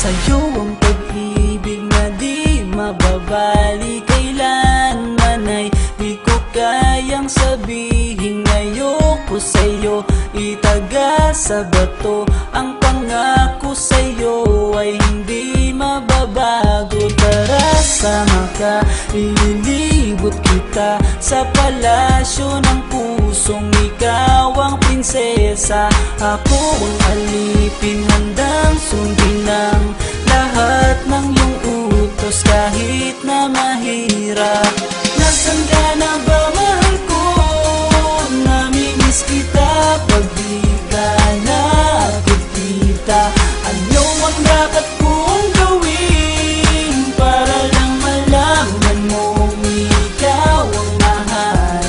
Sa'yo ang pag-ibig na di mababali, kailanman ay di ko kayang sabihin ayoko sa'yo, itaga sa bato. Ang pangako sa'yo ay hindi mababago. Tara, sama ka, ililibot kita sa palasyo ng pusong ikaw ang prinsesa. Ako ang alipin, handang sundin ang lahat ng iyong utos kahit na mahirap. Nasaan ka na ba, mahal ko? Namimiss kita pag di ka nakikita. Ano ang dapat kong gawin para lang malaman mong ikaw ang mahal?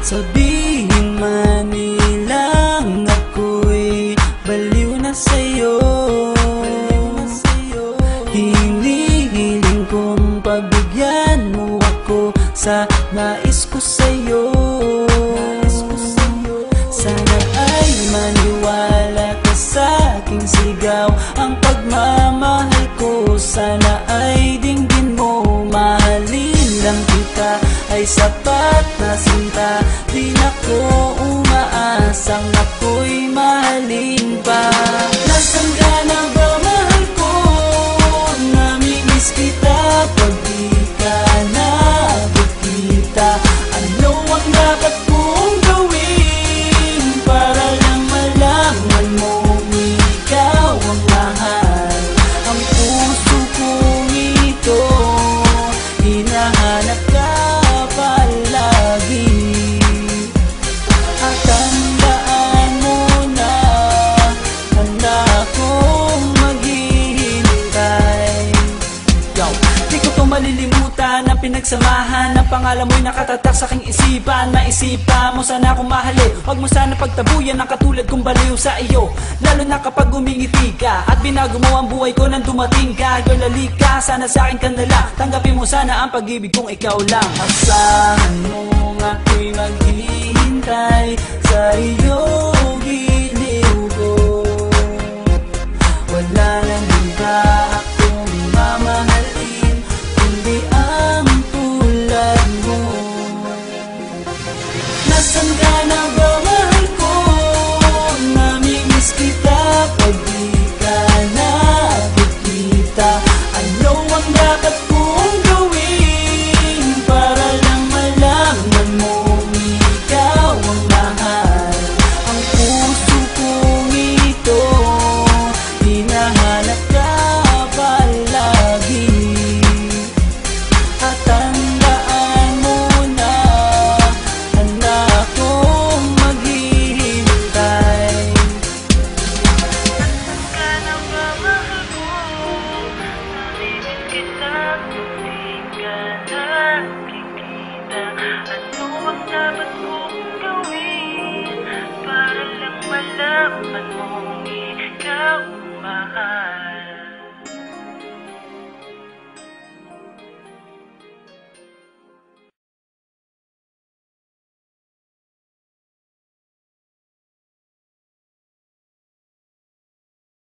Sabihin man nilang ako'y baliw na sa'yo, hinihiling kong pabigyan mo ako sa nais ko sa'yo. Sana ay maniwala ka sa aking sigaw, ang pagmamahal ko sana ay dinggin mo. Mahalin lang kita ay sapat na sinta, di na ko umaasang ako'y mahalin pa. Nasaan ka na ba, mahal ko? Namimiss kita pag di ka nakikita. Ano ang dapat kong gawin para lang malaman mo ikaw ang mahal? Ang puso kong ito hinahanap ka palagi, at tandaan mo na handa akong maghihintay. Di ko to malilimutan ang pinagsamahan ng pangalan mo'y nakatatak sa aking isipan. Maisipan mo sana akong mahalin, huwag mo sana pagtabuyan ang katulad kong baliw sa iyo. Lalo na kapag umingiti ka at binago mo ang buhay ko nang dumating ka. Girl, halika, sana sa akin ka na lang, tanggapin mo sana ang pag-ibig kong ikaw lang. Asahan mo ako'y maghihintay sa iyo, giliw ko. Wala nang iba